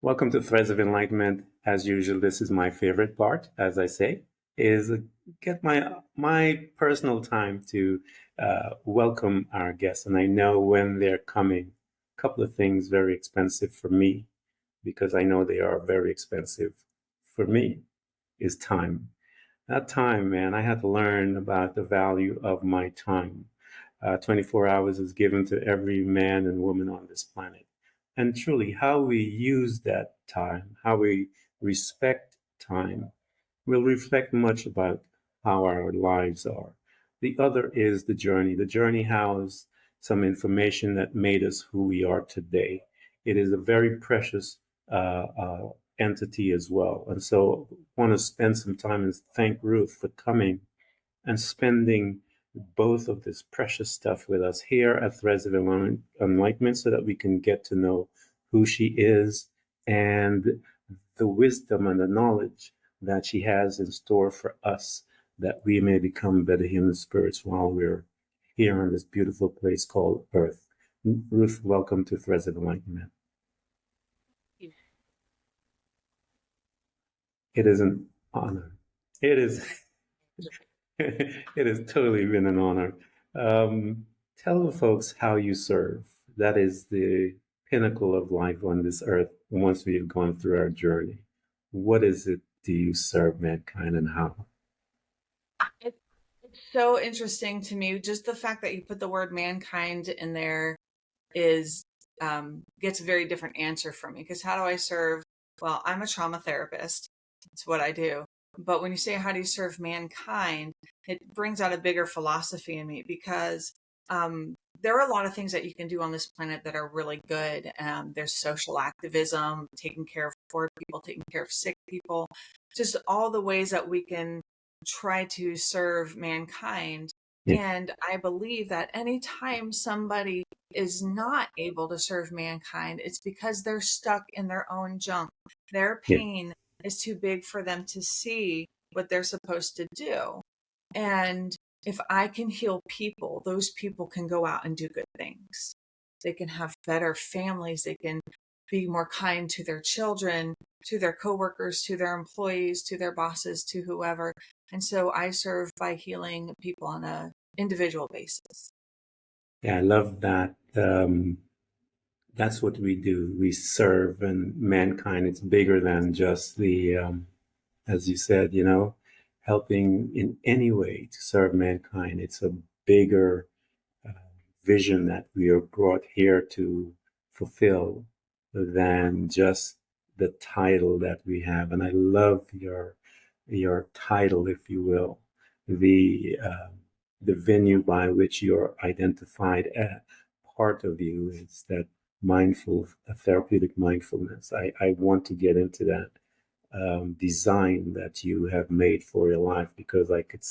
Welcome to Threads of Enlightenment. As usual, this is my favorite part, as I say, is get my personal time to welcome our guests. And I know when they're coming, a couple of things very expensive for me, because I know they are very expensive for me, is time. That time, man, I had to learn about the value of my time. 24 hours is given to every man and woman on this planet. And truly, how we use that time, how we respect time, will reflect much about how our lives are. The other is the journey. The journey has some information that made us who we are today. It is a very precious entity as well. And so I want to spend some time and thank Ruth for coming and spending both of this precious stuff with us here at Threads of Enlightenment so that we can get to know who she is and the wisdom and the knowledge that she has in store for us that we may become better human spirits while we're here on this beautiful place called Earth. Ruth, welcome to Threads of Enlightenment. It is an honor. It is. It has totally been an honor. Tell the folks how you serve. That is the pinnacle of life on this earth once we've gone through our journey. What is it do you serve mankind and how? It's so interesting to me. Just the fact that you put the word mankind in there is gets a very different answer from me. Because how do I serve? Well, I'm a trauma therapist. It's what I do. But when you say how do you serve mankind, it brings out a bigger philosophy in me because there are a lot of things that you can do on this planet that are really good. There's social activism, taking care of poor people, taking care of sick people, just all the ways that we can try to serve mankind. Yeah, And I believe that anytime somebody is not able to serve mankind, it's because they're stuck in their own junk. Their yeah, pain is too big for them to see what they're supposed to do. And if I can heal people, those people can go out and do good things. They can have better families. They can be more kind to their children, to their coworkers, to their employees, to their bosses, to whoever. And so I serve by healing people on a individual basis. yeah. I love that. That's what we do. We serve, and mankind. It's bigger than just as you said, helping in any way to serve mankind. It's a bigger uh, vision that we are brought here to fulfill than just the title that we have. And I love your title, if you will, the uh, the venue by which you're identified. Part of you is that mindful, therapeutic mindfulness. I want to get into that design that you have made for your life because I could,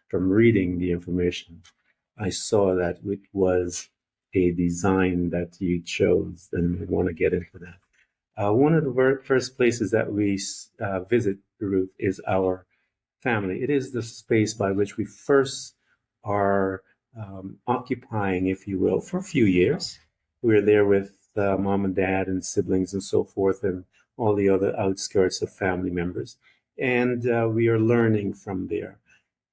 from reading the information, I saw that it was a design that you chose, and I want to get into that. One of the first places that we visit, Ruth, is our family. It is the space by which we first are occupying, if you will, for a few years. We're there with mom and dad and siblings and so forth, and all the other outskirts of family members. And we are learning from there.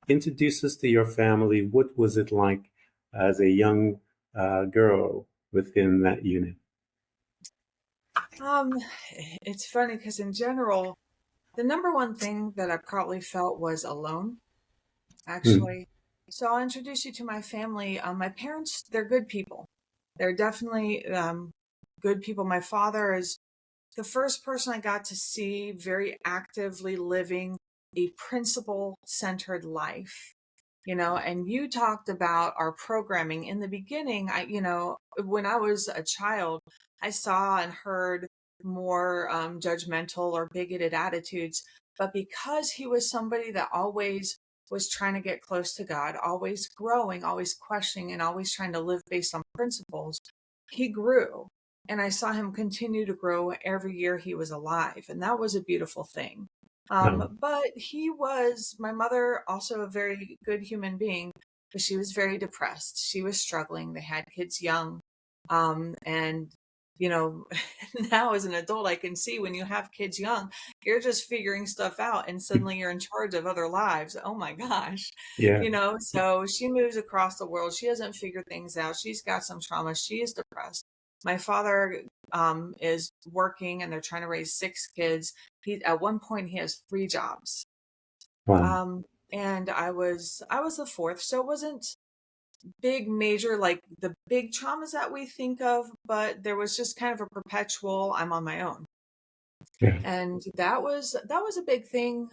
Introduce us to your family. What was it like as a young girl within that unit? Um, it's funny because in general, the number one thing that I probably felt was alone, Hmm. actually. So I'll introduce you to my family. My parents, they're good people. They're definitely good people. My father is the first person I got to see very actively living a principle centered life. And you talked about our programming in the beginning. When I was a child, I saw and heard more judgmental or bigoted attitudes. But because he was somebody that always was trying to get close to God, always growing, always questioning, and always trying to live based on principles, he grew. And I saw him continue to grow every year he was alive. And that was a beautiful thing. No. But my mother, also a very good human being, but she was very depressed. She was struggling. They had kids young. And you know, now as an adult, I can see when you have kids young, you're just figuring stuff out and suddenly you're in charge of other lives. Oh my gosh. Yeah. So she moves across the world. She doesn't figure things out. She's got some trauma. She is depressed. My father is working and they're trying to raise 6 kids. At one point he has 3 jobs. Wow. Um, and I was the fourth, so it wasn't big major like the big traumas that we think of, but there was just kind of a perpetual I'm on my own. Yeah. And that was a big thing.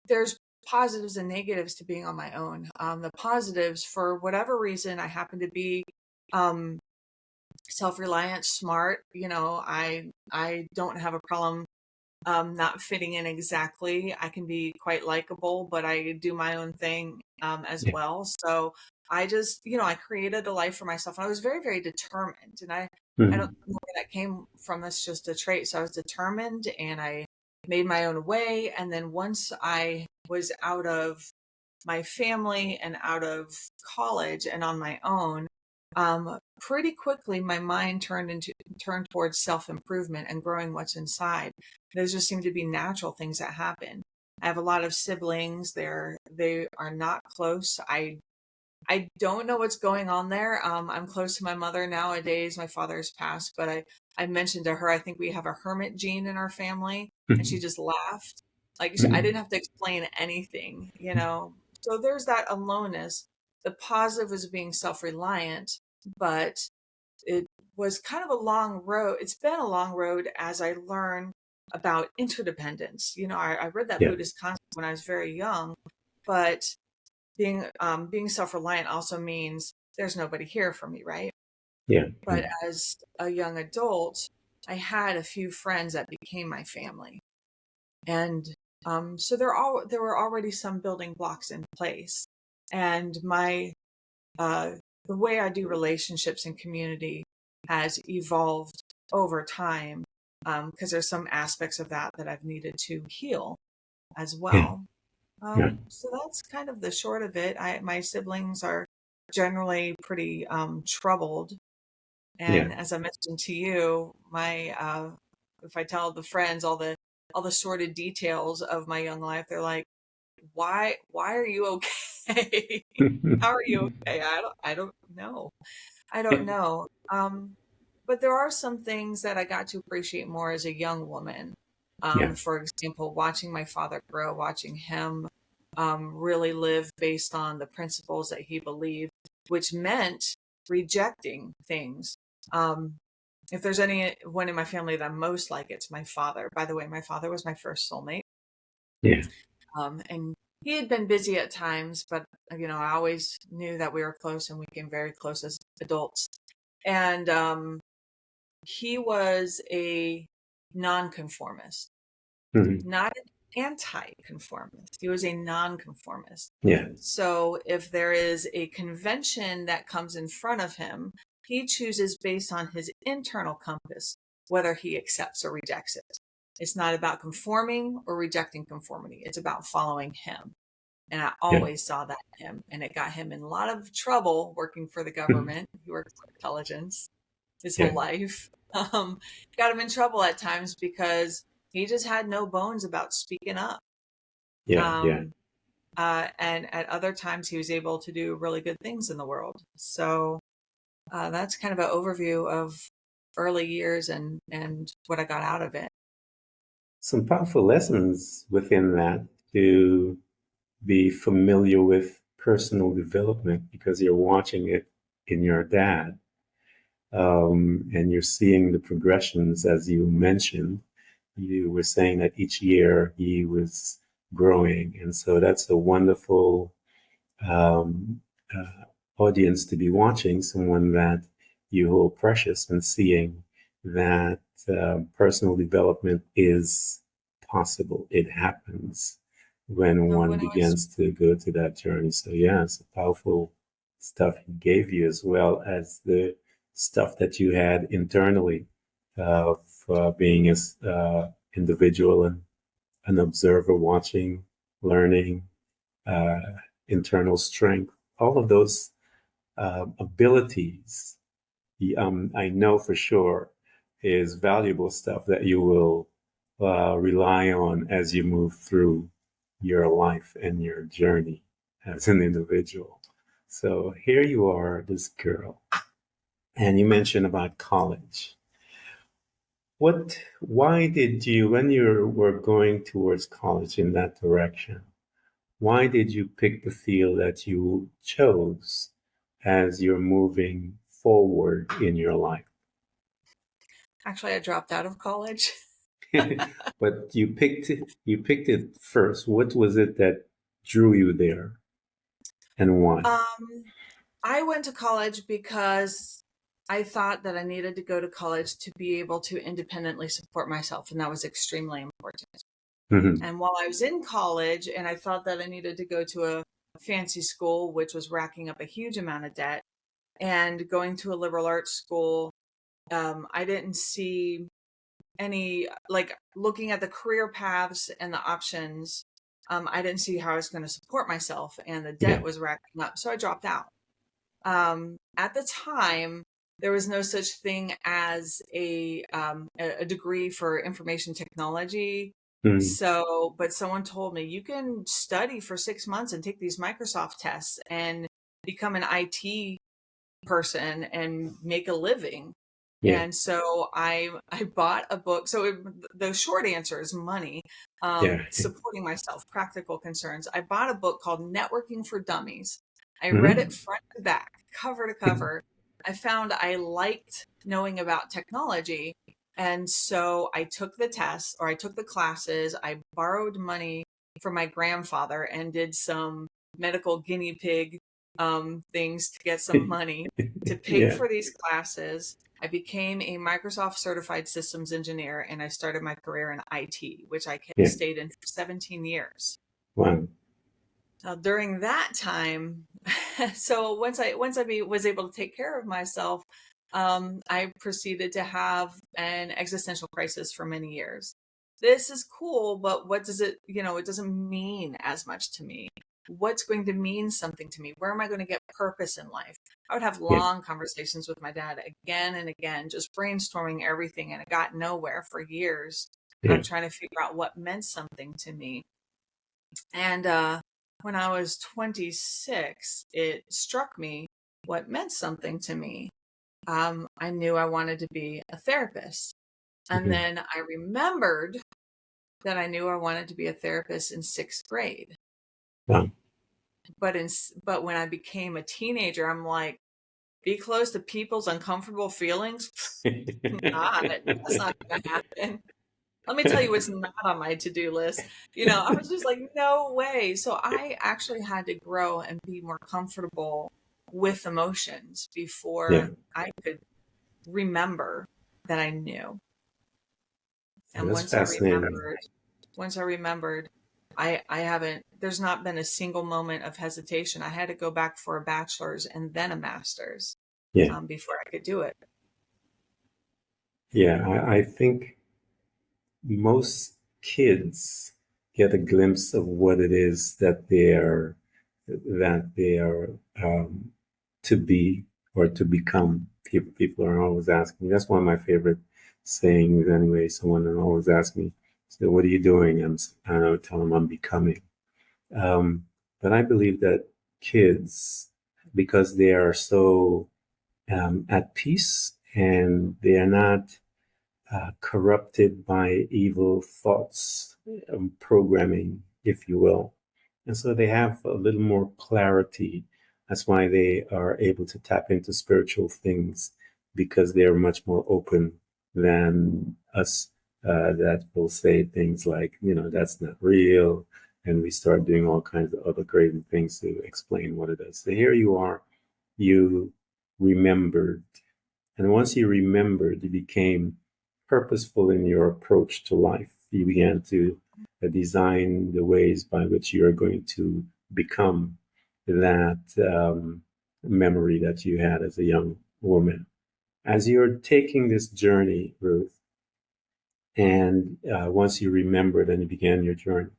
There's positives and negatives to being on my own. The positives, for whatever reason, I happen to be um self-reliant, smart. I don't have a problem not fitting in exactly. I can be quite likable, but I do my own thing as Yeah. well. So I just, I created a life for myself, and I was very, very determined. And I don't Mhm. know where that came from. That's just a trait. So I was determined, and I made my own way. And then once I was out of my family and out of college and on my own, pretty quickly my mind turned towards self-improvement and growing what's inside. Those just seem to be natural things that happen. I have a lot of siblings. They are not close. I don't know what's going on there. I'm close to my mother nowadays. My father has passed, but I mentioned to her, I think we have a hermit gene in our family, and she Mhm. just laughed. Like, I didn't Mhm. have to explain anything. So there's that aloneness. The positive was being self-reliant, but it was kind of a long road. It's been a long road as I learn about interdependence. I read that Yeah. Buddhist concept when I was very young, but being self-reliant also means there's nobody here for me, right? Yeah. But as a young adult, I had a few friends that became my family. And so there were already some building blocks in place. And uh the way I do relationships and community has evolved over time, because there's some aspects of that I've needed to heal as Yeah. well. Yeah. So that's kind of the short of it. My siblings are generally pretty troubled, Yeah. and as I mentioned to you, my if I tell the friends all the sordid details of my young life, they're like, "Why are you okay? How are you okay?" I don't know. I don't know. But there are some things that I got to appreciate more as a young woman. Yeah. For example, watching my father grow, watching him really live based on the principles that he believed, which meant rejecting things. Um, if there's anyone in my family that I'm most like, it's my father. By the way, my father was my first soulmate. Yeah. And he had been busy at times, but I always knew that we were close and we became very close as adults. And he was a nonconformist, Mhm. not an anti-conformist. He was a nonconformist. Yeah. So if there is a convention that comes in front of him, he chooses based on his internal compass whether he accepts or rejects it. It's not about conforming or rejecting conformity. It's about following him. And I Yeah. always saw that in him. And it got him in a lot of trouble working for the Mhm. government. He worked for intelligence his Yeah. whole life. Um, Got him in trouble at times because he just had no bones about speaking up. Yeah. Yeah. Um, and at other times, he was able to do really good things in the world. So that's kind of an overview of early years and what I got out of it. Some powerful lessons within that to be familiar with personal development because you're watching it in your dad, and you're seeing the progressions as you mentioned. You were saying that each year he was growing, and so that's a wonderful um, audience to be watching, someone that you hold precious and seeing that personal development is possible. It happens when So one when I was begins to go to that journey. So, yeah, it's powerful stuff he gave you as well as the stuff that you had internally of being as individual and an observer watching, learning, uh, internal strength, all of those abilities I know for sure is valuable stuff that you will rely on as you move through your life and your journey as an individual. So here you are, this girl, and you mentioned about college. Why did you, when you were going towards college in that direction, why did you pick the field that you chose as you're moving forward in your life? Actually, I dropped out of college. But you picked it first. What was it that drew you there and why? Um, I went to college because I thought that I needed to go to college to be able to independently support myself, and that was extremely important. Hmm. And while I was in college and I thought that I needed to go to a fancy school, which was racking up a huge amount of debt, and going to a liberal arts school, I didn't see any, like, looking at the career paths and the options. I didn't see how I was going to support myself, and the debt Yeah. was racking up. So I dropped out. At the time, there was no such thing as a degree for information technology. Mm. So, but someone told me you can study for 6 months and take these Microsoft tests and become an IT person and make a living. Yeah. And so I bought a book. So the short answer is money, Yeah. supporting myself, practical concerns. I bought a book called Networking for Dummies. I read it Hmm. front to back, cover to cover. I found I liked knowing about technology. And so I took the tests, or I took the classes. I borrowed money from my grandfather and did some medical guinea pig things to get some money to pay Yeah. for these classes. I became a Microsoft certified systems engineer, and I started my career in IT, which I Yeah. stayed in for 17 years. Wow. Now, during that time, so was able to take care of myself, I proceeded to have an existential crisis for many years. This is cool, but what does it, it doesn't mean as much to me. What's going to mean something to me? Where am I going to get purpose in life? I would have Yeah. long conversations with my dad again and again, just brainstorming everything, and it got nowhere for years. I'm Yeah. trying to figure out what meant something to me. And when I was 26, it struck me what meant something to me. I knew I wanted to be a therapist. And Hmm. then I remembered that I knew I wanted to be a therapist in sixth grade. Wow. But when I became a teenager, I'm like, be close to people's uncomfortable feelings? Not. That's not going to happen. Let me tell you what's not on my to-do list. I was just like, no way. So I actually had to grow and be more comfortable with emotions Yeah. before I could remember that I knew. And That's fascinating. once I remembered, I haven't, there's not been a single moment of hesitation. I had to go back for a bachelor's and then a master's Yeah. before I could do it. Yeah. I think most kids get a glimpse of what it is that they are to be or to become. People are always asking me. That's one of my favorite sayings. Anyway, someone will always ask me, "So, what are you doing?" And I would tell them I'm becoming. Um, but I believe that kids, because they are so at peace and they are not corrupted by evil thoughts, programming, if you will. And so they have a little more clarity. That's why they are able to tap into spiritual things because they're much more open than us that will say things like, that's not real. And we start doing all kinds of other crazy things to explain what it is. So here you are, you remembered, and once you remembered, you became purposeful in your approach to life. You began to design the ways by which you are going to become that memory that you had as a young woman. As you're taking this journey, Ruth, and once you remembered and you began your journey,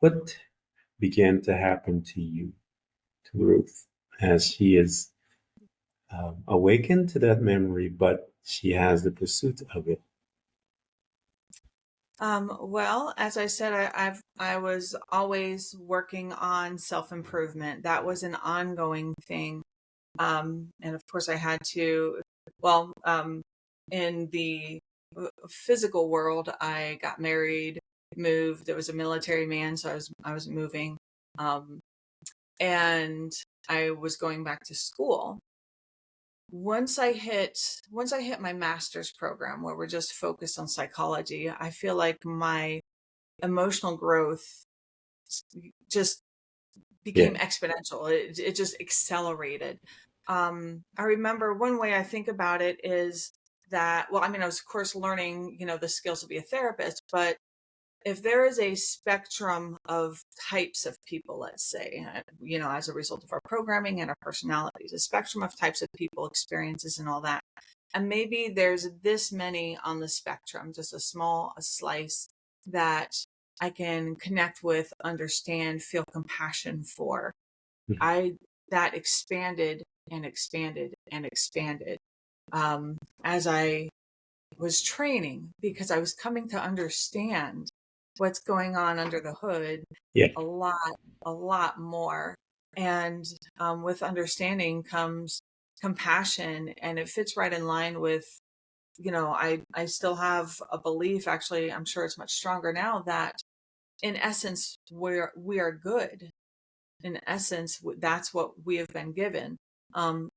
what began to happen to you, to Ruth, as she is awakened to that memory, but she has the pursuit of it. Well, as I said, I was always working on self-improvement. That was an ongoing thing. And of course I had to, well, in the physical world, I got married, moved. It was a military man, so I was moving. Um, and I was going back to school. Once I hit my master's program where we're just focused on psychology, I feel like my emotional growth just Yeah, became exponential. It just accelerated. I remember one way I think about it is that, well, I mean, I was of course learning, the skills to be a therapist, but if there is a spectrum of types of people, let's say, as a result of our programming and our personalities, a spectrum of types of people, experiences, and all that. And maybe there's this many on the spectrum, just a slice that I can connect with, understand, feel compassion for. mhm, I That expanded and expanded and expanded as I was training because I was coming to understand what's going on under the hood yeah, a lot, a lot more. And with understanding comes compassion, and it fits right in line with, I still have a belief, actually, I'm sure it's much stronger now, that in essence, we are good. In essence, that's what we have been given.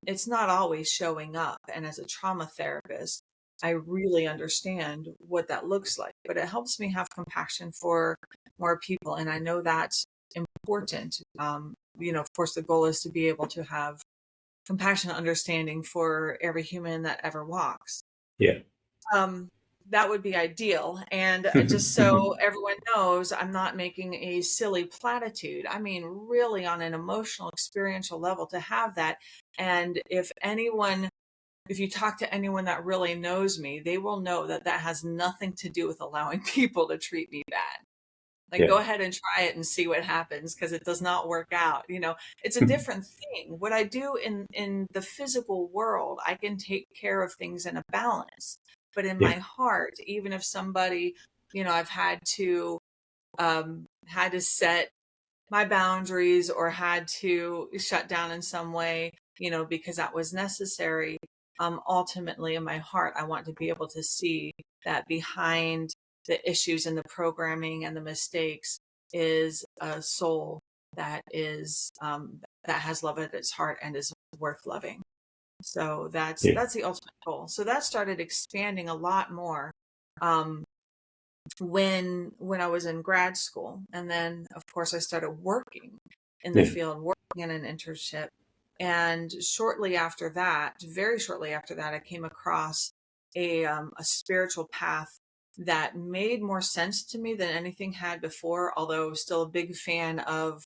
It's not always showing up. And as a trauma therapist, I really understand what that looks like, but it helps me have compassion for more people. And I know that's important. Of course, the goal is to be able to have compassionate understanding for every human that ever walks. yeah. Um, that would be ideal. And just so everyone knows, I'm not making a silly platitude. I mean, really on an emotional, experiential level to have that. And if you talk to anyone that really knows me, they will know that that has nothing to do with allowing people to treat me bad. Like, Yeah. go ahead and try it and see what happens, because it does not work out. It's a different thing. What I do in the physical world, I can take care of things in a balance. But in Yeah. my heart, even if somebody, I've had to set my boundaries or had to shut down in some way, because that was necessary. Ultimately, in my heart, I want to be able to see that behind the issues and the programming and the mistakes is a soul that that has love at its heart and is worth loving. So that's Yeah. that's the ultimate goal. So that started expanding a lot more. Um, when I was in grad school. And then of course I started working in the Yeah. field, working in an internship. And shortly after that, very shortly after that, I came across a spiritual path that made more sense to me than anything had before, although still a big fan of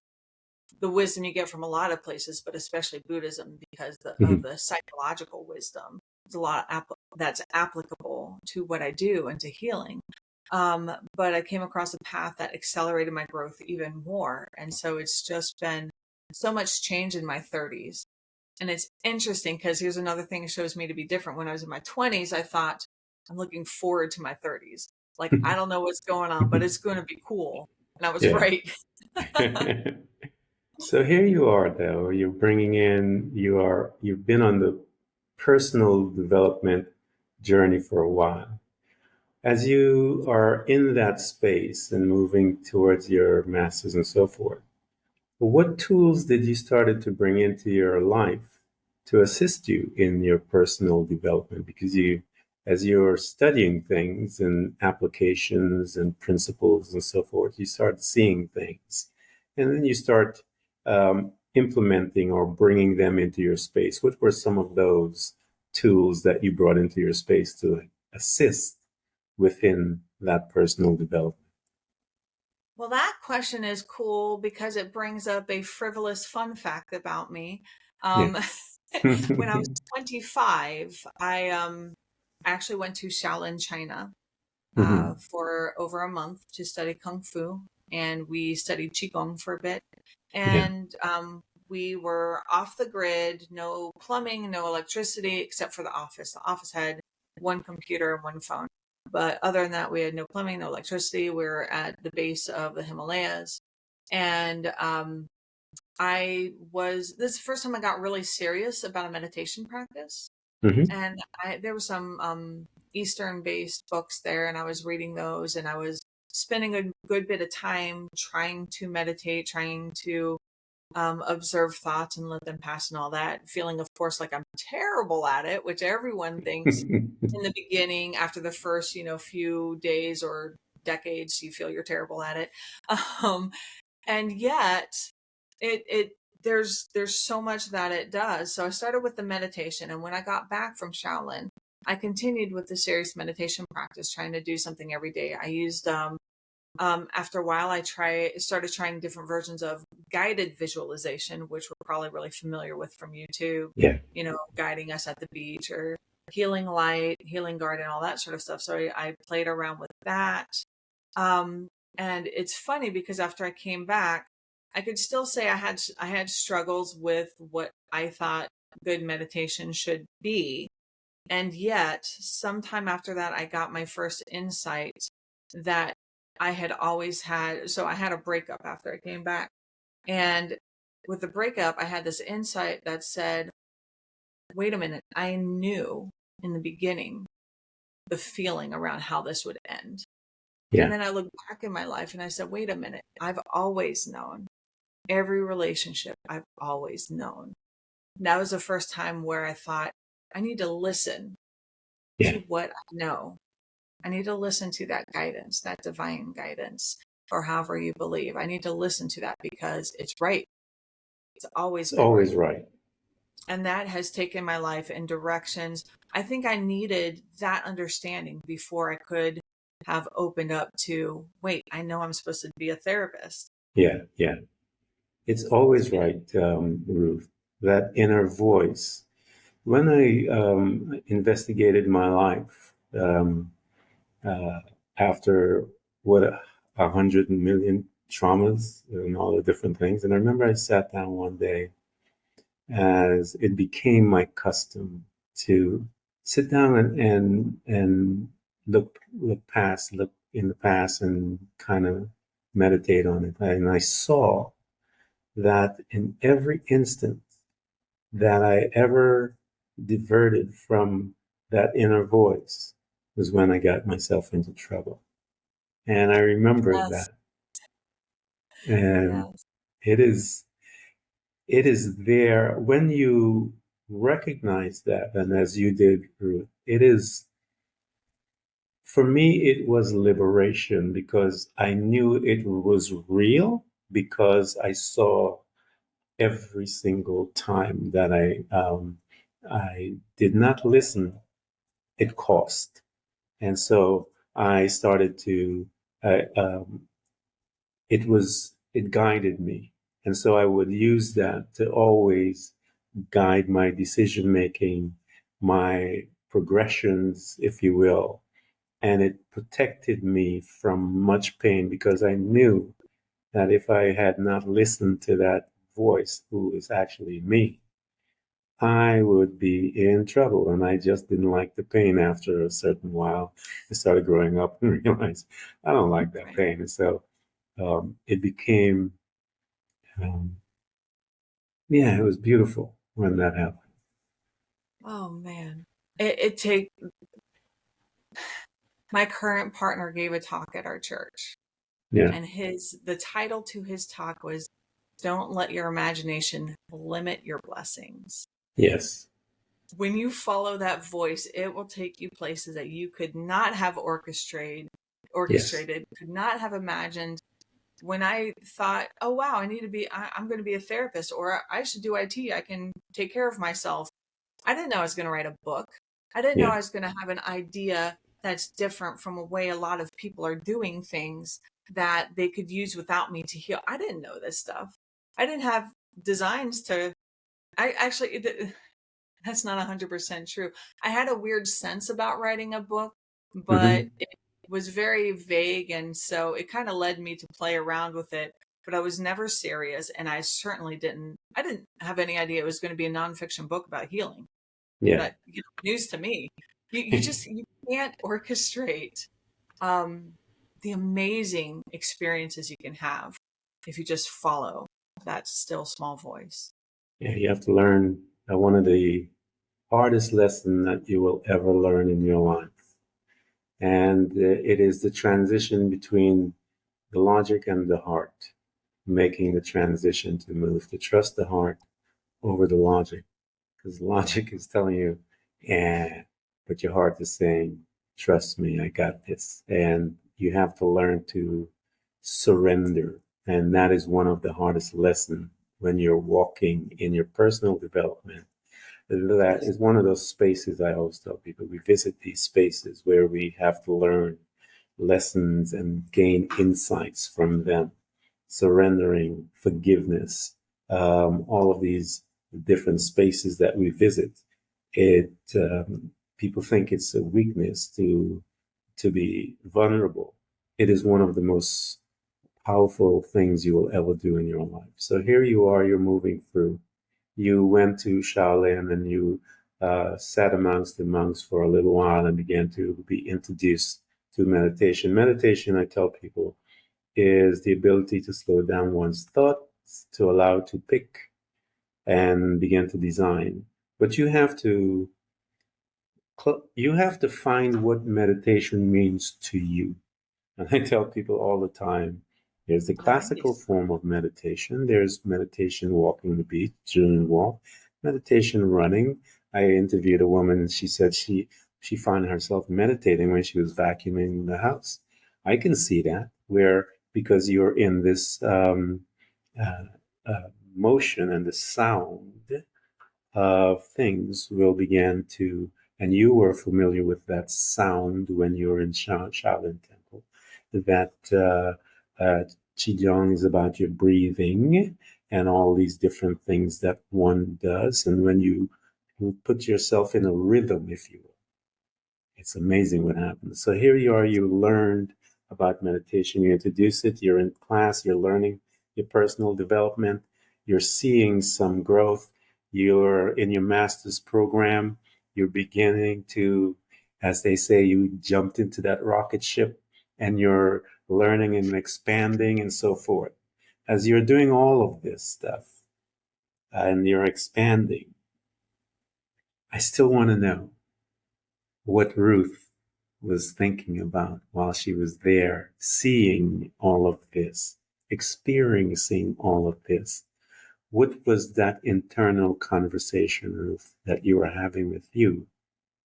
the wisdom you get from a lot of places, but especially Buddhism, because of Mhm. the psychological wisdom. There's a lot that's applicable to what I do and to healing. But I came across a path that accelerated my growth even more. And so it's just been so much change in my 30s. And it's interesting because here's another thing that shows me to be different. When I was in my 20s, I thought, I'm looking forward to my 30s. Like, I don't know what's going on, but it's going to be cool. And I was Yeah. right. So here you are, though. You've been on the personal development journey for a while. As you are in that space and moving towards your masters and so forth, what tools did you started to bring into your life to assist you in your personal development? Because as you're studying things and applications and principles and so forth, you start seeing things, and then you start implementing or bringing them into your space. What were some of those tools that you brought into your space to assist within that personal development? Well, that question is cool because it brings up a frivolous fun fact about me. Yeah. Um, when I was 25, I actually went to Shaolin, China, Hmm. for over a month to study Kung Fu, and we studied Qigong for a bit. Yeah. And we were off the grid, no plumbing, no electricity, except for the office. The office had one computer and one phone. But other than that, we had no plumbing, no electricity. We were at the base of the Himalayas. And this is the first time I got really serious about a meditation practice. Hmm. And there were some Eastern based books there, and I was reading those, and I was spending a good bit of time trying to meditate, trying to observe thoughts and let them pass and all that, feeling, of course, like I'm terrible at it, which everyone thinks in the beginning. After the first, few days or decades, you feel you're terrible at it. Um, and yet it there's so much that it does. So I started with the meditation, and when I got back from Shaolin, I continued with the serious meditation practice, trying to do something every day. I used after a while, started trying different versions of guided visualization, which we're probably really familiar with from YouTube, Yeah. guiding us at the beach, or healing light, healing garden, all that sort of stuff. So I played around with that. Um, and it's funny because after I came back, I could still say I had struggles with what I thought good meditation should be. And yet, sometime after that, I got my first insight that I had always had. So I had a breakup after I came back. And with the breakup, I had this insight that said, wait a minute, I knew in the beginning the feeling around how this would end. And Yeah. then I looked back in my life and I said, wait a minute, I've always known. Every relationship I've always known. And that was the first time where I thought, I need to listen Yeah. to what I know. I need to listen to that guidance, that divine guidance, or however you believe. I need to listen to that because it's right. It's always It's been right. always right. And that has taken my life in directions. I think I needed that understanding before I could have opened up to, wait, I know I'm supposed to be a therapist. Yeah. Yeah. It's always right, Ruth. That inner voice. When I investigated my life uh, after what 100 million traumas and all the different things, and I remember I sat down one day as it became my custom to sit down and look in the past and kind of meditate on it. And I saw that in every instant that I ever diverted from that inner voice was when I got myself into trouble. And I remembered Yes. that. And Yes. it is it is there when you recognize that, and as you did, Ruth, it is, for me, it was liberation because I knew it was real because I saw every single time that I did not listen, it cost. And so I started to, it guided me. And so I would use that to always guide my decision making, my progressions, if you will. And it protected me from much pain because I knew that if I had not listened to that voice, who is actually me, I would be in trouble. And I just didn't like the pain after a certain while. I started growing up and realized I don't like that Right. pain. And so it became, um, yeah, it was beautiful when that happened. Oh man. It take My current partner gave a talk at our church, Yeah. and the title to his talk was, Don't Let Your Imagination Limit Your Blessings. Yes. When you follow that voice, it will take you places that you could not have Yes. orchestrated, could not have imagined. When I thought, oh wow, I'm going to be a therapist, or I should do IT, I can take care of myself. I didn't know I was going to write a book. I didn't know Yeah. I was going to have an idea that's different from a way a lot of people are doing things that they could use without me to heal. I didn't know this stuff. I didn't have designs to, I actually, that's not 100% true. I had a weird sense about writing a book, but Hmm. it was very vague. And so it kind of led me to play around with it. but I was never serious. And I didn't have any idea it was going to be a nonfiction book about healing. Yeah. That, news to me. You can't orchestrate um, the amazing experiences you can have if you just follow that still small voice. Yeah, you have to learn one of the hardest lessons that you will ever learn in your life. And it is the transition between the logic and the heart, making the transition to move to trust the heart over the logic. Because logic is telling you, yeah, but your heart is saying, trust me, I got this. And you have to learn to surrender. And that is one of the hardest lessons when you're walking in your personal development. That Yes. is one of those spaces I always tell people. We visit these spaces where we have to learn lessons and gain insights from them, surrendering, forgiveness, all of these different spaces that we visit. It People think it's a weakness to be vulnerable. It is one of the most powerful things you will ever do in your life. So here you are, you're moving through. You went to Shaolin and you sat amongst the monks for a little while and began to be introduced to meditation. Meditation, I tell people, is the ability to slow down one's thoughts, to allow to pick and begin to design. But you have to find what meditation means to you. And I tell people all the time, there's the classical Nice. form of meditation. There's meditation walking the beach, during the walk, meditation running. I interviewed a woman and she said she found herself meditating when she was vacuuming the house. I can see that where because you're in this uh, motion and the sound of things will begin to, and you were familiar with that sound when you were in Shaolin Temple, that Qigong is about your breathing and all these different things that one does. And when you put yourself in a rhythm, if you will, it's amazing what happens. So here you are, you learned about meditation, you introduce it, you're in class, you're learning your personal development, you're seeing some growth, you're in your master's program, you're beginning to, as they say, you jumped into that rocket ship and you're learning and expanding and so forth. As you're doing all of this stuff and you're expanding, I still want to know what Ruth was thinking about while she was there, seeing all of this, experiencing all of this. What was that internal conversation, Ruth, that you were having with you,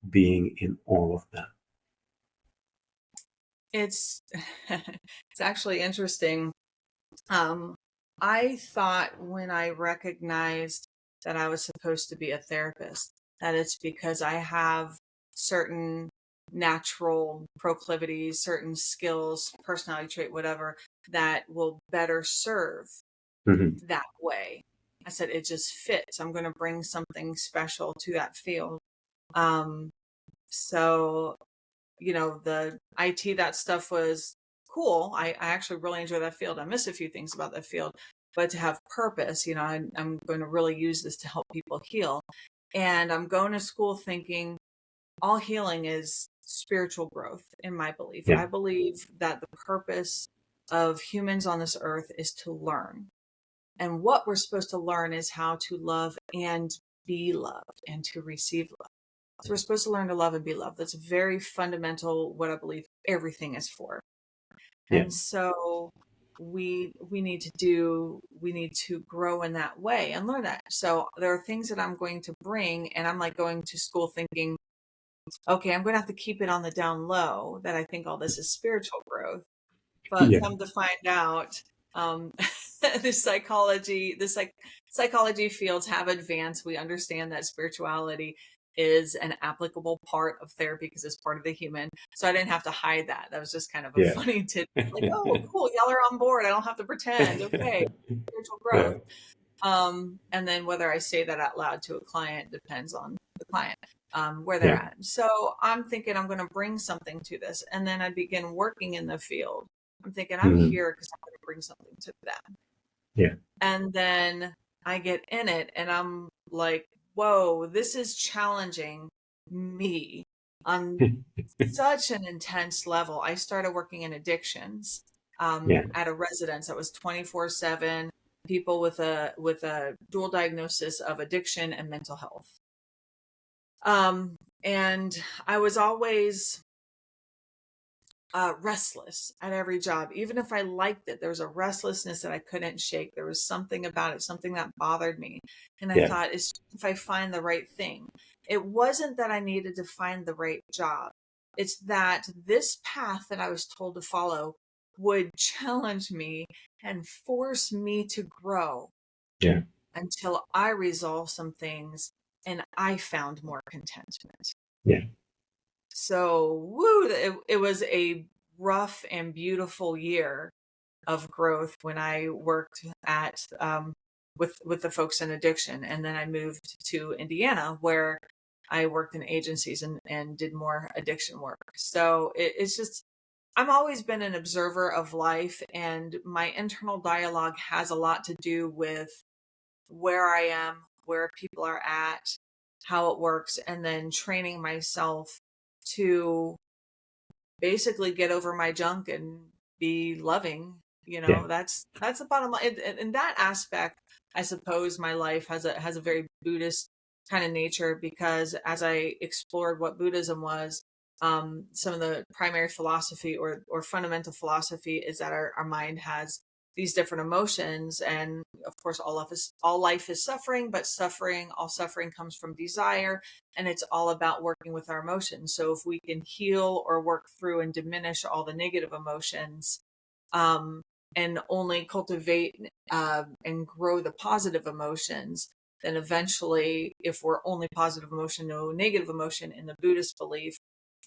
being in all of that? It's it's actually interesting. Um, I thought when I recognized that I was supposed to be a therapist, that it's because I have certain natural proclivities, certain skills, personality trait, whatever, that will better serve Mm-hmm. that way. I said it just fits. I'm going to bring something special to that field. Um, so the IT, that stuff was cool. I actually really enjoy that field. I miss a few things about that field, but to have purpose, I'm going to really use this to help people heal. And I'm going to school thinking all healing is spiritual growth, in my belief. Yeah, I believe that the purpose of humans on this earth is to learn. And what we're supposed to learn is how to love and be loved and to receive love. So we're supposed to learn to love and be loved. That's very fundamental, what I believe everything is for. yeah, And so we need to grow in that way and learn that. So there are things that I'm going to bring, and I'm like going to school thinking, okay, I'm going to have to keep it on the down low that I think all this is spiritual growth. But yeah, come to find out, um, the psychology fields have advanced. We understand that spirituality is an applicable part of therapy because it's part of the human. So I didn't have to hide that. That was just kind of a yeah. funny tidbit. Like, oh, cool, y'all are on board. I don't have to pretend. Okay, spiritual growth. Yeah, And then whether I say that out loud to a client depends on the client, where they're yeah. at. So I'm thinking I'm going to bring something to this. And then I begin working in the field. I'm thinking I'm Mm-hmm. here because I'm going to bring something to that. Yeah. And then I get in it and I'm like, whoa, this is challenging me on such an intense level. I started working in addictions Yeah. at a residence that was 24/7, people with a dual diagnosis of addiction and mental health. And I was always restless at every job. Even if I liked it, there was a restlessness that I couldn't shake. There was something about it, something that bothered me. And I Yeah. thought, it's if I find the right thing. It wasn't that I needed to find the right job. It's that this path that I was told to follow would challenge me and force me to grow Yeah. until I resolved some things and I found more contentment. Yeah. So, woo, it was a rough and beautiful year of growth when I worked at with the folks in addiction, and then I moved to Indiana where I worked in agencies and did more addiction work. So it's just I've always been an observer of life, and my internal dialogue has a lot to do with where I am, where people are at, how it works, and then training myself to basically get over my junk and be loving. Yeah. That's the bottom line. In that aspect, I suppose my life has a very Buddhist kind of nature, because as I explored what Buddhism was, some of the primary philosophy or fundamental philosophy is that our mind has these different emotions, and of course all life is suffering, but all suffering comes from desire, and it's all about working with our emotions. So if we can heal or work through and diminish all the negative emotions, um, and only cultivate and grow the positive emotions, then eventually, if we're only positive emotion, no negative emotion in the Buddhist belief,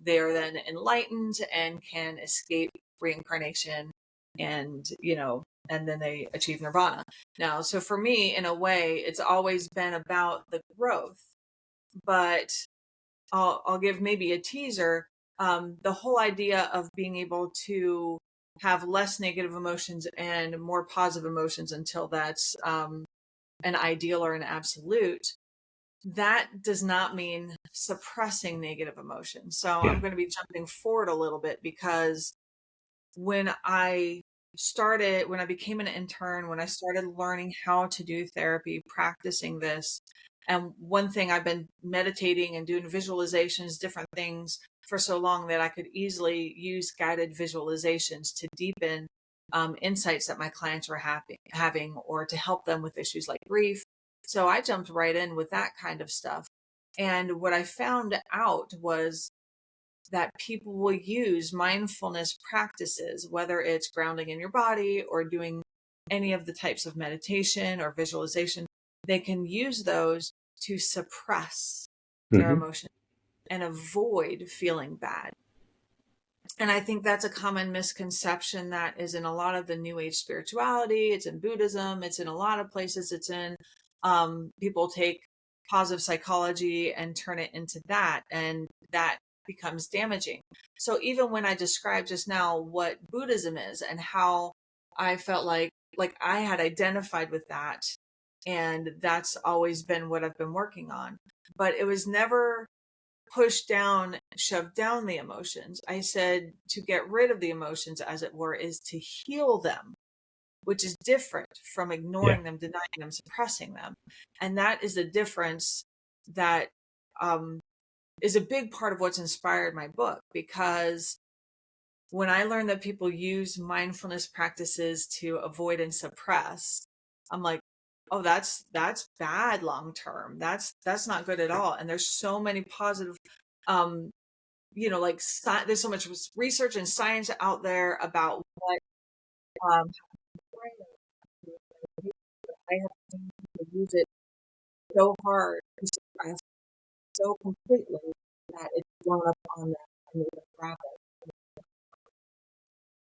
they are then enlightened and can escape reincarnation, and and then they achieve nirvana. Now, so for me, in a way, it's always been about the growth, but I'll give maybe a teaser. The whole idea of being able to have less negative emotions and more positive emotions until that's an ideal or an absolute, that does not mean suppressing negative emotions. So I'm Yeah. going to be jumping forward a little bit, because when I became an intern, when I started learning how to do therapy, practicing this, and one thing I've been meditating and doing visualizations, different things for so long that I could easily use guided visualizations to deepen insights that my clients were having, or to help them with issues like grief. So I jumped right in with that kind of stuff. And what I found out was that people will use mindfulness practices, whether it's grounding in your body or doing any of the types of meditation or visualization. They can use those to suppress their Hmm. emotion and avoid feeling bad. And I think that's a common misconception that is in a lot of the new age spirituality. It's in Buddhism. It's in a lot of places. It's in people take positive psychology and turn it into that, and that becomes damaging. So even when I described just now what Buddhism is and how I felt like I had identified with that, and that's always been what I've been working on, but it was never push down, shove down the emotions. I said to get rid of the emotions, as it were, is to heal them, which is different from Yeah. ignoring them, denying them, suppressing them. And that is the difference that um, is a big part of what's inspired my book, because when I learned that people use mindfulness practices to avoid and suppress, I'm like, oh, that's bad long term. That's not good at all. And there's so many positive um like there's so much research and science out there about what um I have seen people use it so hard to suppress so completely that it's blown up on them and made them grab it.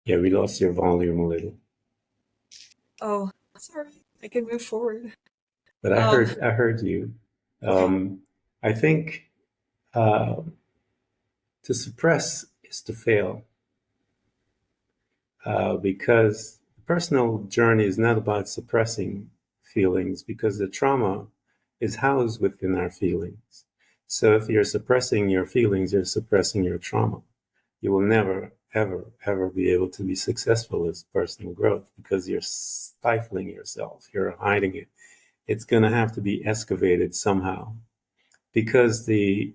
Yeah. We lost your volume a little, Oh, sorry. I can move forward. but I Um, heard, I heard you. okay. Um, I think uh, to suppress is to fail, because the personal journey is not about suppressing feelings because the trauma is housed within our feelings. So if you're suppressing your feelings, you're suppressing your trauma. You will never, ever, ever be able to be successful as personal growth because you're stifling yourself, you're hiding it. It's going to have to be excavated somehow because the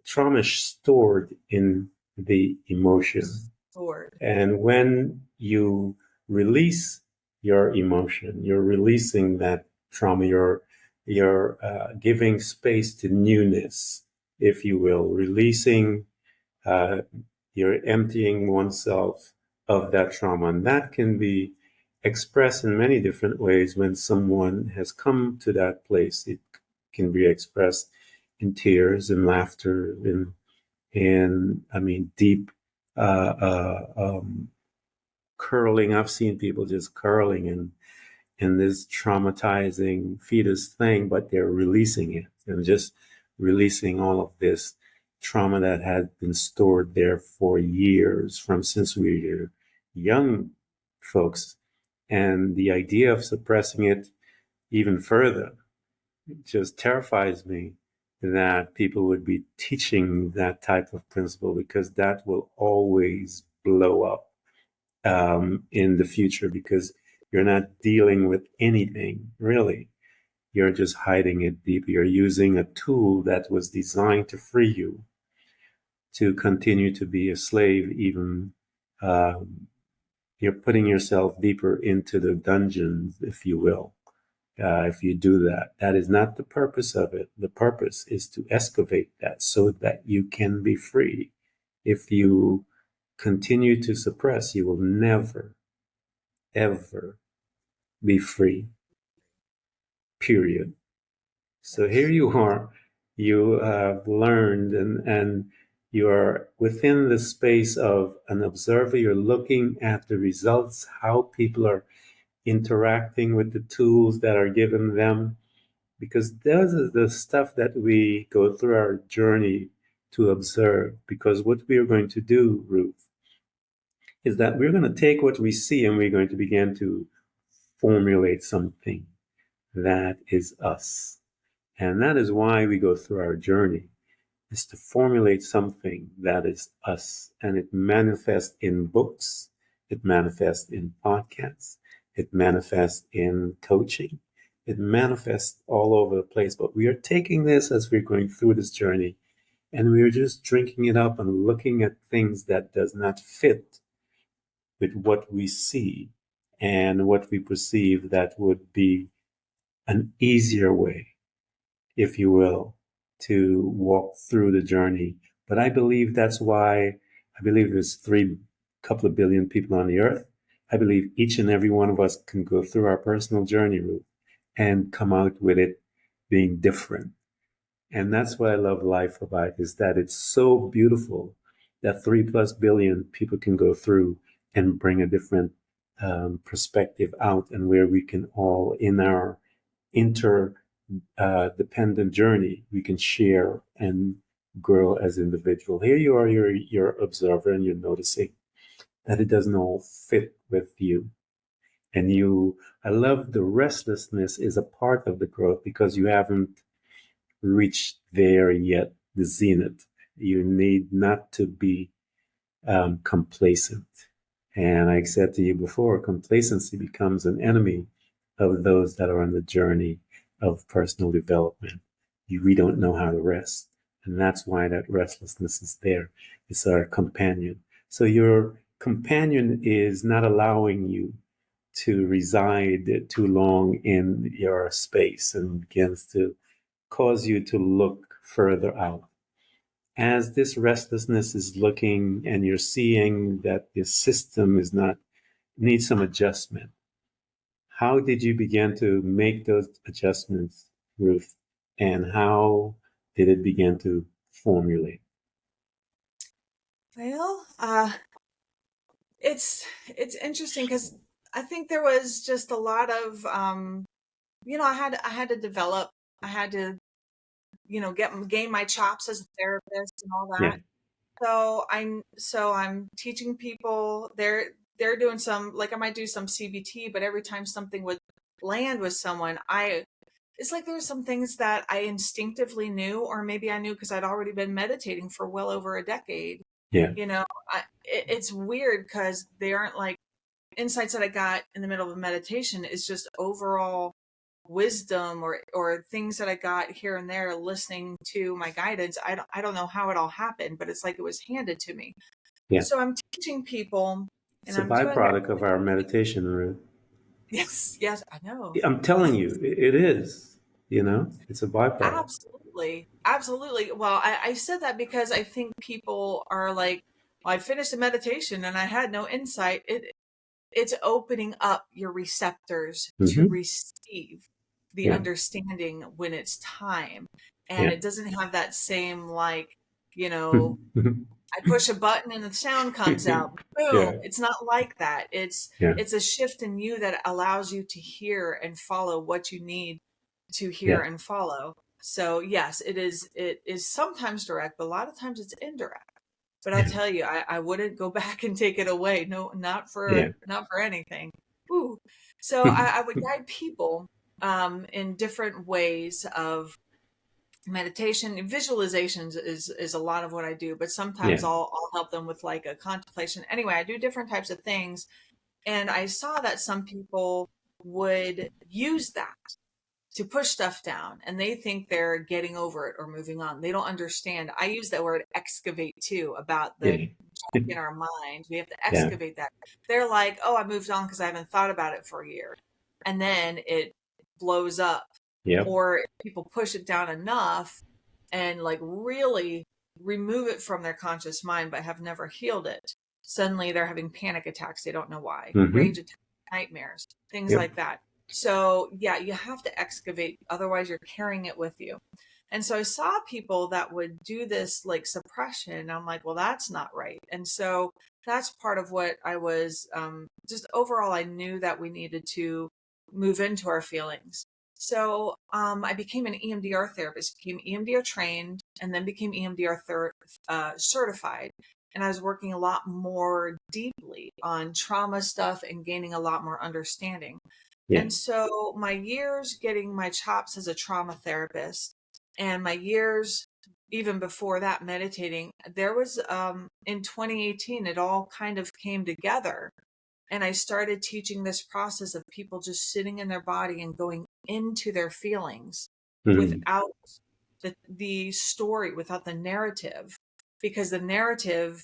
trauma is stored in the emotion. Stored. And when you release your emotion, you're releasing that trauma, you're giving space to newness, if you will, releasing, uh, you're emptying oneself of that trauma. And that can be expressed in many different ways when someone has come to that place. It can be expressed in tears and laughter and I mean, deep curling. I've seen people just curling in this traumatizing fetus thing, but they're releasing it and just releasing all of this trauma that had been stored there for years from since we were young folks. And the idea of suppressing it even further just terrifies me that people would be teaching that type of principle because that will always blow up in the future because you're not dealing with anything really. You're just hiding it deep. You're using a tool that was designed to free you to continue to be a slave, even um, you're putting yourself deeper into the dungeons, if you will. If you do that, that is not the purpose of it. The purpose is to excavate that so that you can be free. If you continue to suppress, you will never, ever be free, period. So here Yes. you are, you have learned and you are within the space of an observer. You're looking at the results, how people are interacting with the tools that are given them, because those are the stuff that we go through our journey to observe. Because what we are going to do, Ruth, is that we're going to take what we see and we're going to begin to formulate something that is us. And that is why we go through our journey, is to formulate something that is us. And it manifests in books, it manifests in podcasts, it manifests in coaching, it manifests all over the place. But we are taking this as we're going through this journey and we are just drinking it up and looking at things that does not fit with what we see and what we perceive that would be an easier way, if you will, to walk through the journey. But I believe that's why I believe there's three couple of billion people on the earth. I believe each and every one of us can go through our personal journey route and come out with it being different. And that's what I love life about is that it's so beautiful that 3+ billion people can go through and bring a different perspective out and where we can all in our inter dependent journey, we can share and grow as individual. Here you are, you're observer and you're noticing that it doesn't all fit with you. And I love the restlessness is a part of the growth because you haven't reached there yet, the zenith. You need not to be complacent. And I said to you before, complacency becomes an enemy of those that are on the journey of personal development. We don't know how to rest. And that's why that restlessness is there. It's our companion. So your companion is not allowing you to reside too long in your space and begins to cause you to look further out. As this restlessness is looking and you're seeing that the system is not needs some adjustment, how did you begin to make those adjustments, Ruth? And how did it begin to formulate? Well, it's interesting because I think there was just a lot of I had to develop, I had to gain my chops as a therapist and all Yeah. that. So I'm teaching people. they're doing some, like I might do some CBT, but every time something would land with someone, it's like there's some things that I instinctively knew, or maybe I knew because I'd already been meditating for well over a decade. Yeah. You know, it's weird because they aren't like insights that I got in the middle of a meditation. Is just overall wisdom or things that I got here and there listening to my guidance. I don't know how it all happened, but it's like it was handed to me. Yeah. So I'm teaching people and It's a I'm doing byproduct of our meditation, Ruth. yes, yes, I know. I'm telling you, it is. It's a byproduct. Absolutely. Absolutely. Well, I said that because I think people are like, well, I finished a meditation and I had no insight. It's opening up your receptors to Hmm. receive the Yeah. understanding when it's time. And Yeah. it doesn't have that same like, you know, I push a button and the sound comes out. Boom. Yeah. It's not like that. Yeah. It's a shift in you that allows you to hear and follow what you need to hear Yeah. and follow. So yes, it is sometimes direct, but a lot of times it's indirect. But I'll Yeah. tell you, I wouldn't go back and take it away. No, Yeah. not for anything. Ooh. So I would guide people in different ways of meditation. Visualizations is a lot of what I do, but sometimes Yeah. I'll help them with like a contemplation. Anyway, I do different types of things, and I saw that some people would use that to push stuff down, and they think they're getting over it or moving on. They don't understand. I use that word excavate too, about the Yeah. junk in our mind. We have to Yeah. excavate that. They're like, oh, I moved on because I haven't thought about it for a year. And then it blows up. Yep. Or if people push it down enough and like really remove it from their conscious mind but have never healed it, suddenly they're having panic attacks. They don't know why. Hmm. Rage attacks, nightmares, things Yep. like that. So yeah, you have to excavate, otherwise you're carrying it with you. And so I saw people that would do this like suppression. I'm like, well, that's not right. And so that's part of what I was just overall, I knew that we needed to move into our feelings. So I became an EMDR therapist, became EMDR trained, and then became certified. And I was working a lot more deeply on trauma stuff and gaining a lot more understanding. Yeah. And so my years getting my chops as a trauma therapist and my years even before that meditating, there was in 2018, it all kind of came together. And I started teaching this process of people just sitting in their body and going into their feelings Hmm. without the story, without the narrative, because the narrative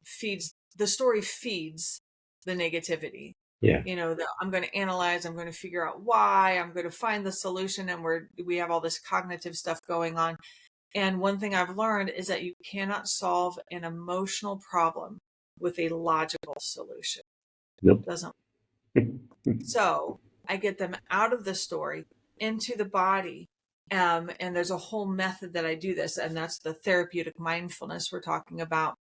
feeds, the story feeds the negativity. Yeah. You know, that I'm going to analyze, I'm going to figure out why, I'm going to find the solution, and we have all this cognitive stuff going on. And one thing I've learned is that you cannot solve an emotional problem with a logical solution. Nope. Doesn't. So I get them out of the story into the body. And there's a whole method that I do this, and that's the therapeutic mindfulness we're talking about.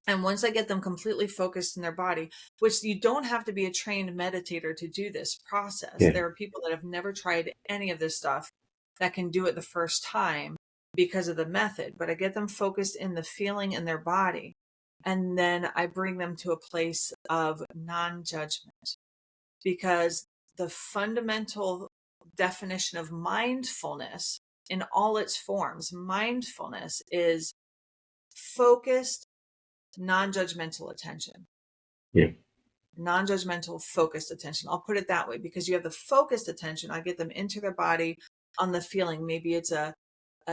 And once I get them completely focused in their body, which you don't have to be a trained meditator to do this process. Yeah. There are people that have never tried any of this stuff that can do it the first time because of the method. But I get them focused in the feeling in their body. And then I bring them to a place of non judgment, because the fundamental definition of mindfulness in all its forms, mindfulness is focused, non-judgmental attention. Yeah. Non-judgmental, focused attention. I'll put it that way, because you have the focused attention. I get them into their body on the feeling. Maybe it's a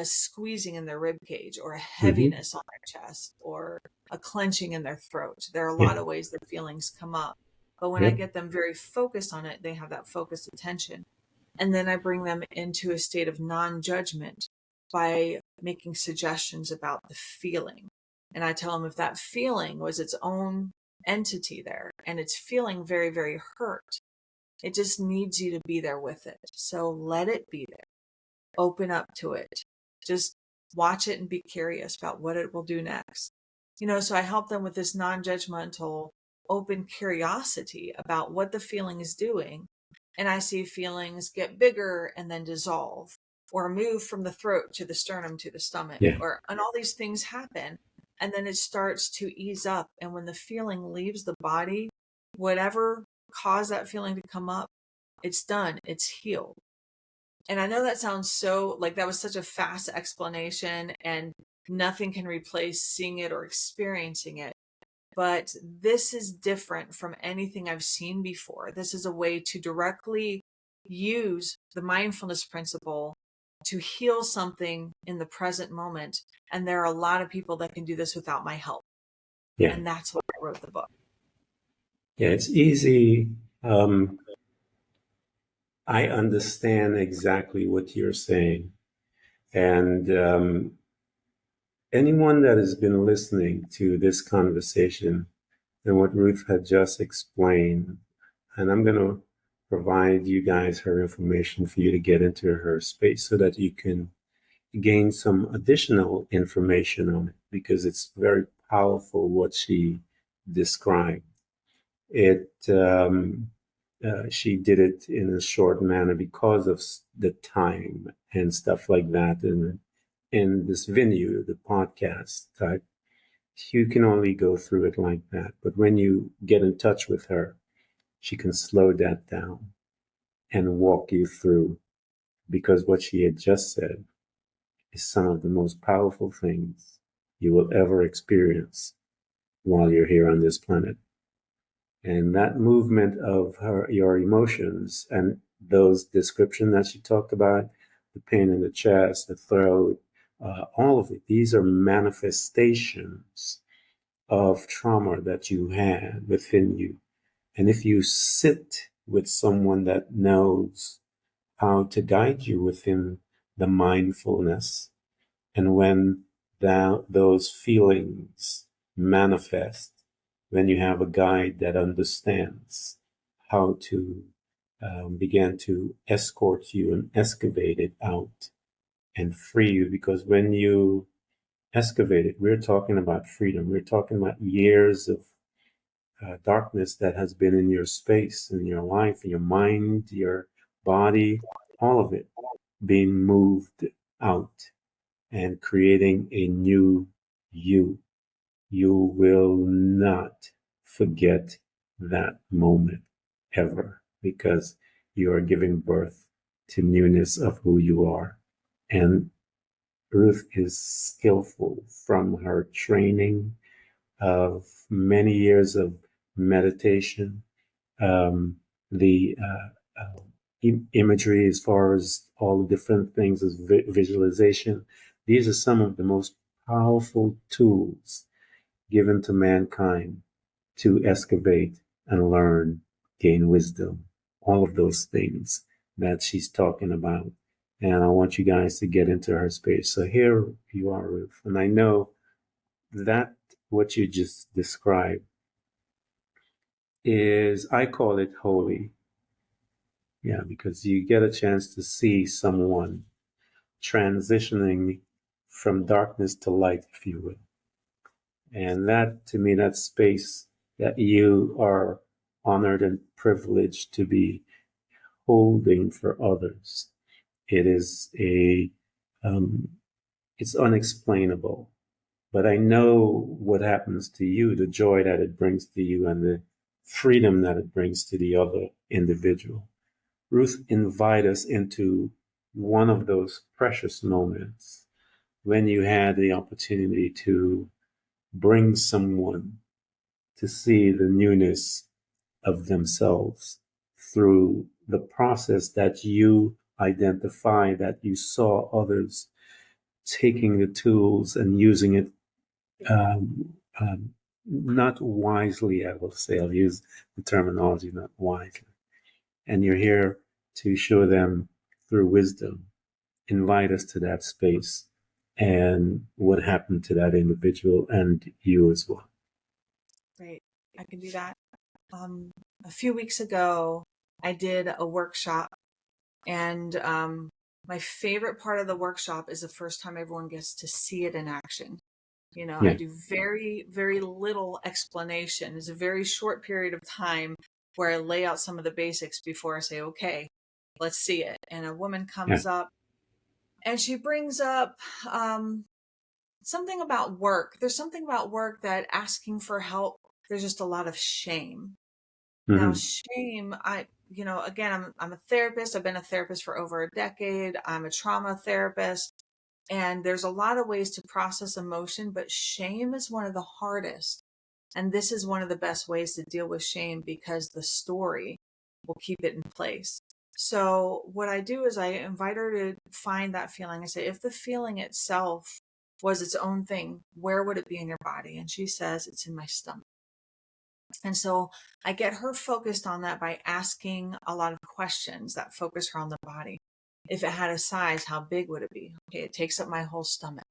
squeezing in their rib cage, or a Hmm. heaviness on their chest, or a clenching in their throat. There are a Yeah. lot of ways that feelings come up. But when I Yep. get them very focused on it, they have that focused attention. And then I bring them into a state of non-judgment by making suggestions about the feeling. And I tell them if that feeling was its own entity there and it's feeling very, very hurt, it just needs you to be there with it. So let it be there. Open up to it. Just watch it and be curious about what it will do next. So I help them with this non-judgmental, open curiosity about what the feeling is doing. And I see feelings get bigger and then dissolve, or move from the throat to the sternum to the stomach, Yeah. and all these things happen. and then it starts to ease up. And when the feeling leaves the body, whatever caused that feeling to come up, it's done, it's healed. And I know that sounds so like that was such a fast explanation, and nothing can replace seeing it or experiencing it. But this is different from anything I've seen before. This is a way to directly use the mindfulness principle to heal something in the present moment. And there are a lot of people that can do this without my help. Yeah. And that's why I wrote the book. Yeah, it's easy. I understand exactly what you're saying. And anyone that has been listening to this conversation and what Ruth had just explained, and I'm going to provide you guys her information for you to get into her space so that you can gain some additional information on it, because it's very powerful what she described. It she did it in a short manner because of the time and stuff like that. And in this venue, the podcast type, you can only go through it like that. But when you get in touch with her, she can slow that down and walk you through, because what she had just said is some of the most powerful things you will ever experience while you're here on this planet. And that movement of your emotions and those descriptions that she talked about, the pain in the chest, the throat, all of it, these are manifestations of trauma that you had within you. And if you sit with someone that knows how to guide you within the mindfulness, and when those feelings manifest, when you have a guide that understands how to begin to escort you and excavate it out and free you. Because when you excavate it, we're talking about freedom. We're talking about years of darkness that has been in your space, in your life, in your mind, your body, all of it being moved out and creating a new you. You will not forget that moment ever, because you are giving birth to newness of who you are. And Ruth is skillful from her training of many years of meditation, the imagery as far as all the different things as visualization. These are some of the most powerful tools given to mankind to excavate and learn, gain wisdom, all of those things that she's talking about. And I want you guys to get into her space. So here you are, Ruth. And I know that what you just described is, I call it holy. Yeah, because you get a chance to see someone transitioning from darkness to light, if you will. And that, to me, that space that you are honored and privileged to be holding for others. It is um, it's unexplainable, but I know what happens to you, the joy that it brings to you, and the freedom that it brings to the other individual. Ruth invited us into one of those precious moments when you had the opportunity to bring someone to see the newness of themselves through the process that you identify, that you saw others taking the tools and using it not wisely, I will say. I'll use the terminology not wisely. And you're here to show them through wisdom, invite us to that space and what happened to that individual and you as well. Great. I can do that. A few weeks ago, I did a workshop, and my favorite part of the workshop is the first time everyone gets to see it in action. You know, I Yeah, do very, very little explanation. It's a very short period of time where I lay out some of the basics before I say, okay, let's see it. And a woman yeah, comes up and she brings up something about work. There's something about work that asking for help, there's just a lot of shame. Now, Hmm. shame, again, I'm a therapist. I've been a therapist for over a decade. I'm a trauma therapist. And there's a lot of ways to process emotion, but shame is one of the hardest. And this is one of the best ways to deal with shame because the story will keep it in place. So what I do is I invite her to find that feeling. I say, if the feeling itself was its own thing, where would it be in your body? And she says, it's in my stomach. And so I get her focused on that by asking a lot of questions that focus her on the body. If it had a size, how big would it be? Okay, it takes up my whole stomach.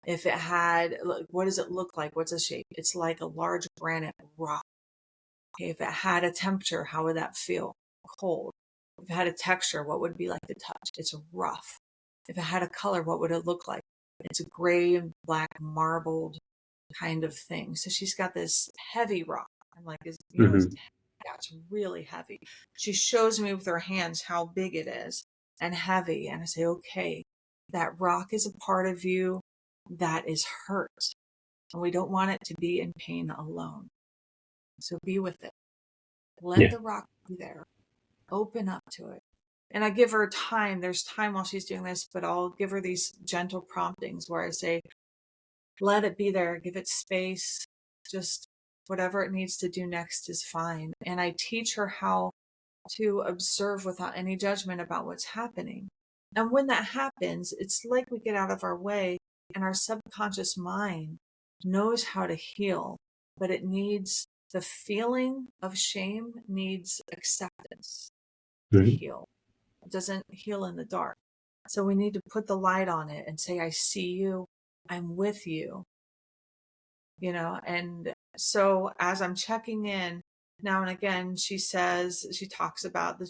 If it had, what does it look like? What's the shape? It's like a large granite rock. Okay, if it had a temperature, how would that feel? Cold. If it had a texture, what would it be like to touch? It's rough. If it had a color, what would it look like? It's a gray and black marbled kind of thing. So she's got this heavy rock. I'm like, Hmm. yeah, it's really heavy. She shows me with her hands how big it is and heavy. And I say, okay, that rock is a part of you that is hurt. And we don't want it to be in pain alone. So be with it. Let Yeah. the rock be there. Open up to it. And I give her time. There's time while she's doing this, but I'll give her these gentle promptings where I say, let it be there, give it space, just whatever it needs to do next is fine. And I teach her how to observe without any judgment about what's happening. And when that happens, it's like we get out of our way and our subconscious mind knows how to heal, but it needs the feeling of shame needs acceptance to Hmm. heal. It doesn't heal in the dark. So we need to put the light on it and say, I see you. I'm with you. And so as I'm checking in now and again, she talks about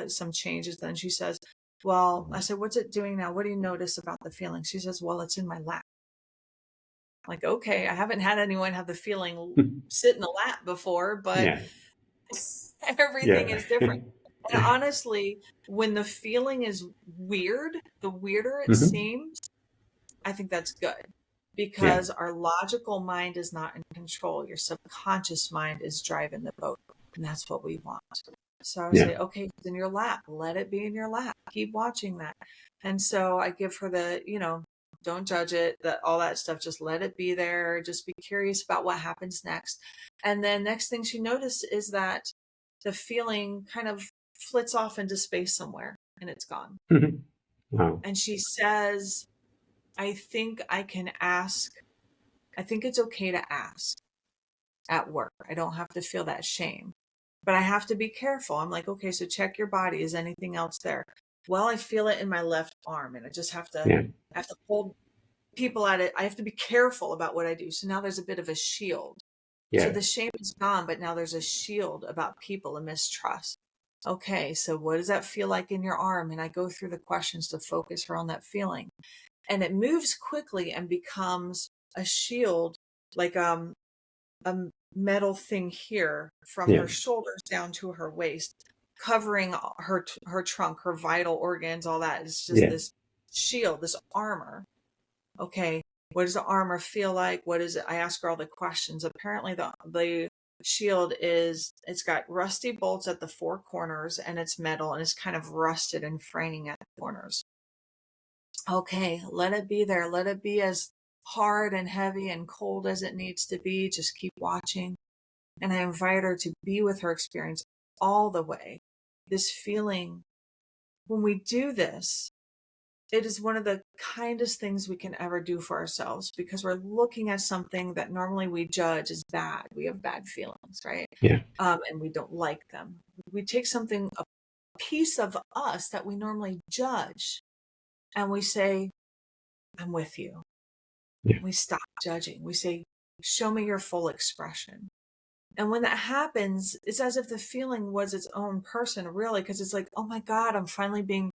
some changes. Then she says, well, I said, what's it doing now? What do you notice about the feeling? She says, well, it's in my lap. Like, okay, I haven't had anyone have the feeling sit in the lap before, but Yeah. everything Yeah. is different. And honestly, when the feeling is weird, the weirder it Hmm. seems, I think that's good Yeah. because our logical mind is not in control. Your subconscious mind is driving the boat, and that's what we want. So I Yeah. say, okay, it's in your lap. Let it be in your lap. Keep watching that. And so I give her don't judge it, all that stuff. Just let it be there. Just be curious about what happens next. And then next thing she noticed is that the feeling kind of flits off into space somewhere and it's gone. Hmm. Wow. And she says, I think I can ask. I think it's okay to ask at work. I don't have to feel that shame, but I have to be careful. I'm like, okay, so check your body. Is anything else there? Well, I feel it in my left arm and I just Yeah. have to hold people at it. I have to be careful about what I do. So now there's a bit of a shield. So Yeah. the shame is gone, but now there's a shield about people and mistrust. Okay, so what does that feel like in your arm? And I go through the questions to focus her on that feeling. And it moves quickly and becomes a shield, like a metal thing here from Yeah. her shoulders down to her waist, covering her trunk, her vital organs, all that. It's just Yeah. this shield, this armor. Okay, what does the armor feel like? What is it? I ask her all the questions. Apparently, the shield it's got rusty bolts at the four corners, and it's metal, and it's kind of rusted and fraying at the corners. Okay, let it be there. Let it be as hard and heavy and cold as it needs to be. Just keep watching. And I invite her to be with her experience all the way. This feeling, when we do this, it is one of the kindest things we can ever do for ourselves because we're looking at something that normally we judge as bad. We have bad feelings, right? Yeah. And we don't like them. We take a piece of us that we normally judge, and we say, I'm with you. Yeah. We stop judging. We say, show me your full expression. And when that happens, it's as if the feeling was its own person, really, because it's like, oh my God, I'm finally being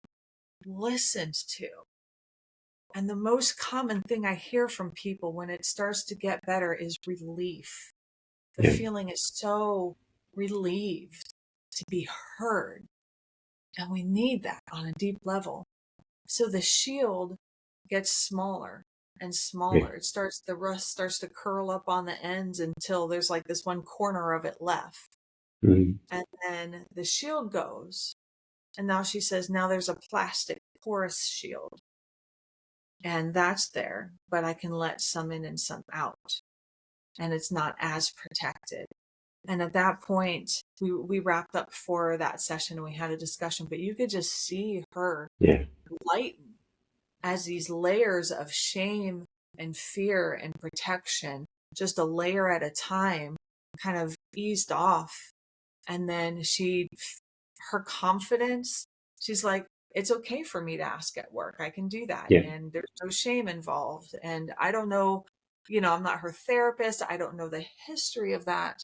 listened to. And the most common thing I hear from people when it starts to get better is relief. The Yeah. feeling is so relieved to be heard. And we need that on a deep level. So the shield gets smaller. and Yeah. smaller. The rust starts to curl up on the ends until there's like this one corner of it left. Mhm. And then the shield goes. And now she says, now there's a plastic porous shield. And that's there, but I can let some in and some out. And it's not as protected. And at that point, we wrapped up for that session and we had a discussion, but you could just see her Yeah. lighten as these layers of shame and fear and protection, just a layer at a time, kind of eased off. And then her confidence, she's like, it's okay for me to ask at work. I can do that. Yeah. And there's no shame involved. And I don't know, I'm not her therapist. I don't know the history of that.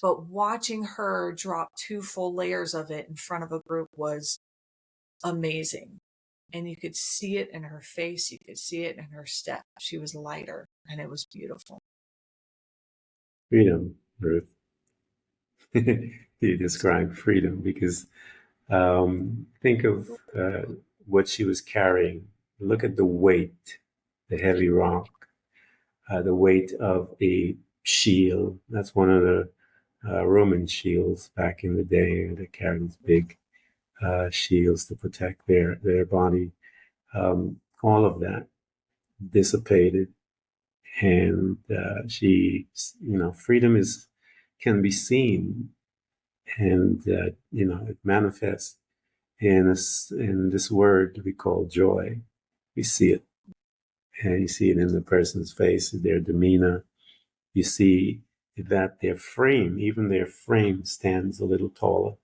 But watching her drop 2 full layers of it in front of a group was amazing. And you could see it in her face. You could see it in her step. She was lighter and it was beautiful. Freedom, Ruth. You describe freedom because think of what she was carrying. Look at the weight, the heavy rock, the weight of a shield. That's one of the Roman shields back in the day. They carried these big shields to protect their body. All of that dissipated, and freedom can be seen, and it manifests in this word we call joy. We see it, and you see it in the person's face, their demeanor. You see that even their frame stands a little taller.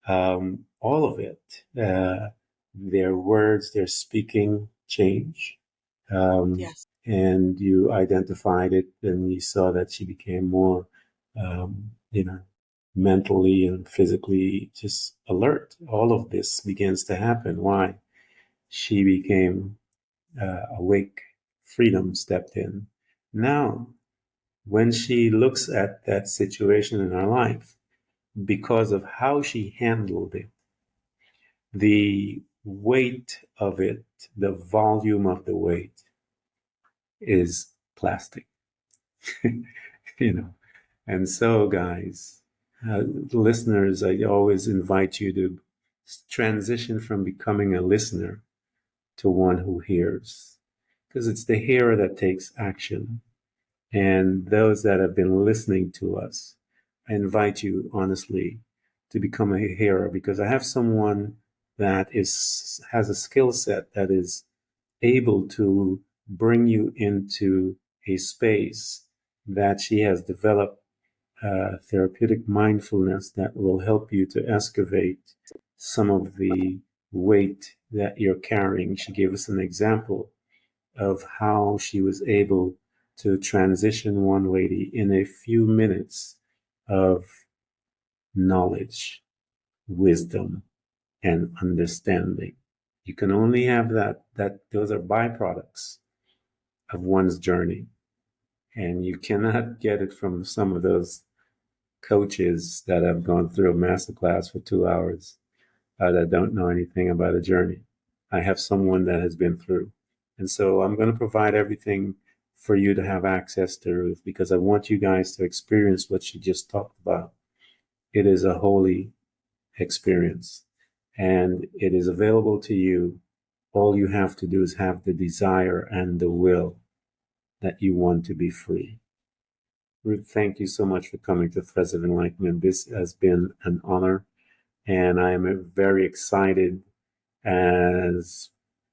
All of it, their words, their speaking change. Um, Yes. and you identified it, and you saw that she became more, um, you know, mentally and physically just alert. All of this begins to happen. Why? She became awake. Freedom stepped in. Now, when she looks at that situation in her life, because of how she handled it, the weight of it, the volume of the weight is plastic, you know. And so, guys, listeners, I always invite you to transition from becoming a listener to one who hears, because it's the hearer that takes action. And those that have been listening to us, I invite you honestly to become a hearer, because I have someone that has a skill set that is able to bring you into a space that she has developed, therapeutic mindfulness that will help you to excavate some of the weight that you're carrying. She gave us an example of how she was able to transition one lady in a few minutes of knowledge, wisdom, and understanding. You can only have that those are byproducts of one's journey. And you cannot get it from some of those coaches that have gone through a masterclass for 2 hours, that don't know anything about a journey. I have someone that has been through. And so I'm going to provide everything for you to have access to, Ruth, because I want you guys to experience what she just talked about. It is a holy experience, and it is available to you. All you have to do is have the desire and the will that you want to be free. Ruth, thank you so much for coming to Threads of Enlightenment. This has been an honor, and I am very excited as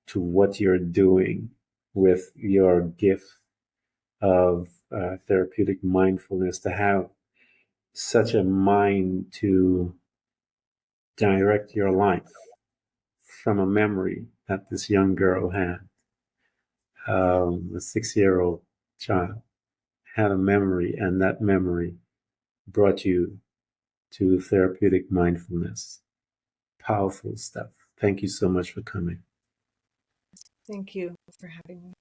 to what you're doing with your gift of therapeutic mindfulness, to have such a mind to direct your life from a memory that this young girl had. A 6-year-old child had a memory, and that memory brought you to therapeutic mindfulness. Powerful stuff. Thank you so much for coming. Thank you for having me.